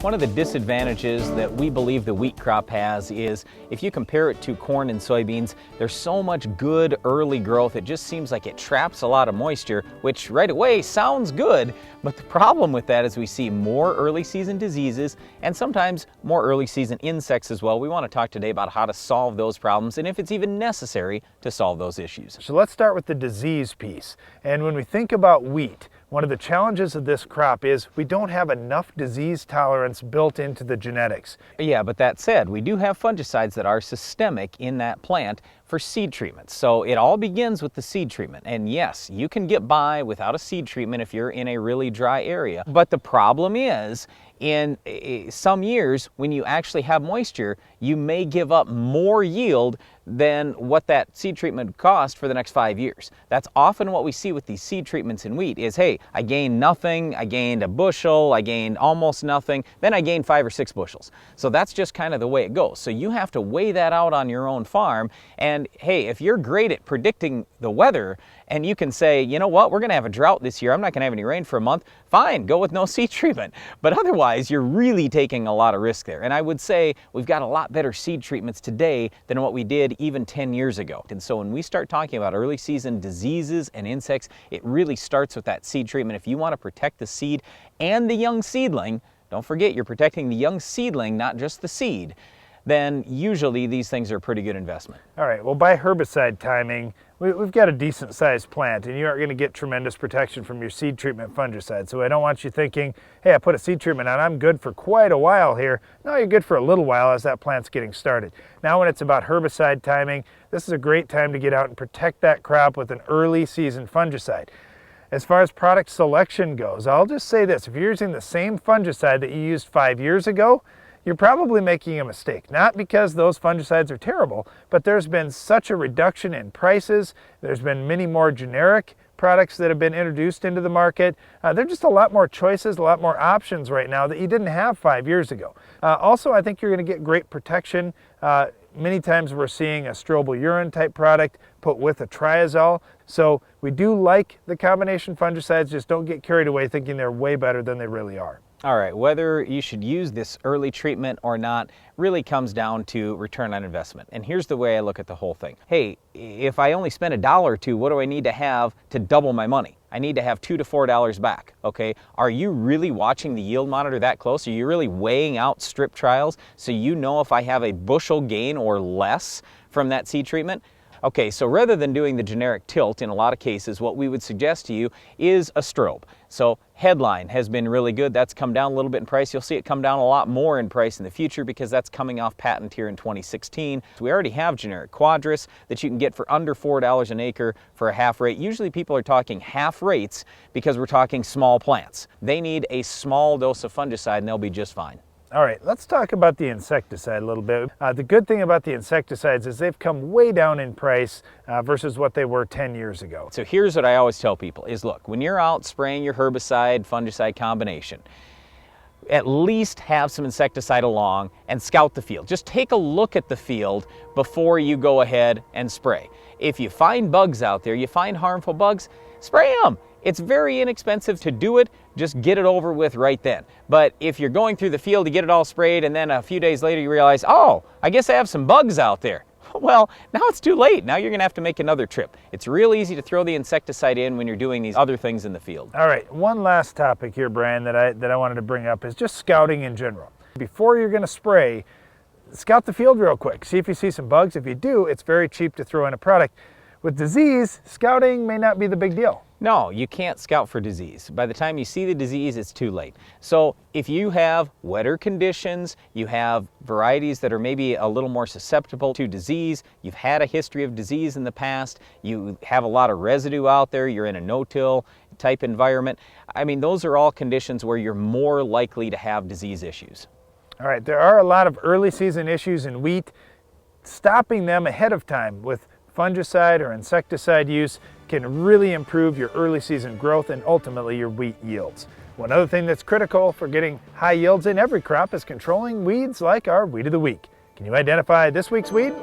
One of the disadvantages that we believe the wheat crop has is if you compare it to corn and soybeans, there's so much good early growth. It just seems like it traps a lot of moisture, which right away sounds good. But the problem with that is we see more early season diseases and sometimes more early season insects as well. We want to talk today about how to solve those problems and if it's even necessary to solve those issues. So let's start with the disease piece. And when we think about wheat, one of the challenges of this crop is we don't have enough disease tolerance built into the genetics. Yeah, but that said, we do have fungicides that are systemic in that plant for seed treatment. So it all begins with the seed treatment. And yes, you can get by without a seed treatment if you're in a really dry area. But the problem is, in some years, when you actually have moisture, you may give up more yield than what that seed treatment cost for the next 5 years. That's often what we see with these seed treatments in wheat is, hey, I gained nothing, I gained a bushel, I gained almost nothing, then I gained 5 or 6 bushels. So that's just kind of the way it goes. So you have to weigh that out on your own farm. And hey, if you're great at predicting the weather and you can say, you know what, we're going to have a drought this year, I'm not going to have any rain for a month, fine, go with no seed treatment. But otherwise, you're really taking a lot of risk there. And I would say we've got a lot better seed treatments today than what we did even 10 years ago. And so when we start talking about early season diseases and insects, it really starts with that seed treatment. If you want to protect the seed and the young seedling, don't forget you're protecting the young seedling, not just the seed, then usually these things are a pretty good investment. All right, well, by herbicide timing, we've got a decent sized plant and you aren't going to get tremendous protection from your seed treatment fungicide. So I don't want you thinking, hey, I put a seed treatment on, I'm good for quite a while here. No, you're good for a little while as that plant's getting started. Now when it's about herbicide timing, this is a great time to get out and protect that crop with an early season fungicide. As far as product selection goes, I'll just say this, if you're using the same fungicide that you used 5 years ago, you're probably making a mistake. Not because those fungicides are terrible, but there's been such a reduction in prices. There's been many more generic products that have been introduced into the market. There are just a lot more choices, a lot more options right now that you didn't have 5 years ago. Also, I think you're going to get great protection. Many times we're seeing a strobilurin type product put with a triazole. So we do like the combination fungicides, just don't get carried away thinking they're way better than they really are. All right, whether you should use this early treatment or not really comes down to return on investment. And here's the way I look at the whole thing. Hey, if I only spend $1 or $2, what do I need to have to double my money? I need to have $2 to $4 back, okay? Are you really watching the yield monitor that close? Are you really weighing out strip trials so you know if I have a bushel gain or less from that seed treatment? Okay, so rather than doing the generic tilt in a lot of cases, what we would suggest to you is a strobe. So Headline has been really good. That's come down a little bit in price. You'll see it come down a lot more in price in the future because that's coming off patent here in 2016. So we already have generic Quadris that you can get for under $4 an acre for a half rate. Usually people are talking half rates because we're talking small plants. They need a small dose of fungicide and they'll be just fine. All right, let's talk about the insecticide a little bit. The good thing about the insecticides is they've come way down in price versus what they were 10 years ago. So here's what I always tell people is, look, when you're out spraying your herbicide, fungicide combination, at least have some insecticide along and scout the field. Just take a look at the field before you go ahead and spray. If you find bugs out there, you find harmful bugs, spray them. It's very inexpensive to do it, just get it over with right then. But if you're going through the field to get it all sprayed and then a few days later you realize, oh, I guess I have some bugs out there. Well, now it's too late. Now you're gonna have to make another trip. It's real easy to throw the insecticide in when you're doing these other things in the field. All right, one last topic here, Brian, that I wanted to bring up is just scouting in general. Before you're gonna spray, scout the field real quick. See if you see some bugs. If you do, it's very cheap to throw in a product. With disease, scouting may not be the big deal. No, you can't scout for disease. By the time you see the disease, it's too late. So if you have wetter conditions, you have varieties that are maybe a little more susceptible to disease, you've had a history of disease in the past, you have a lot of residue out there, you're in a no-till type environment, I mean, those are all conditions where you're more likely to have disease issues. All right, there are a lot of early season issues in wheat. Stopping them ahead of time with fungicide or insecticide use can really improve your early season growth and ultimately your wheat yields. One other thing that's critical for getting high yields in every crop is controlling weeds like our Weed of the Week. Can you identify this week's weed?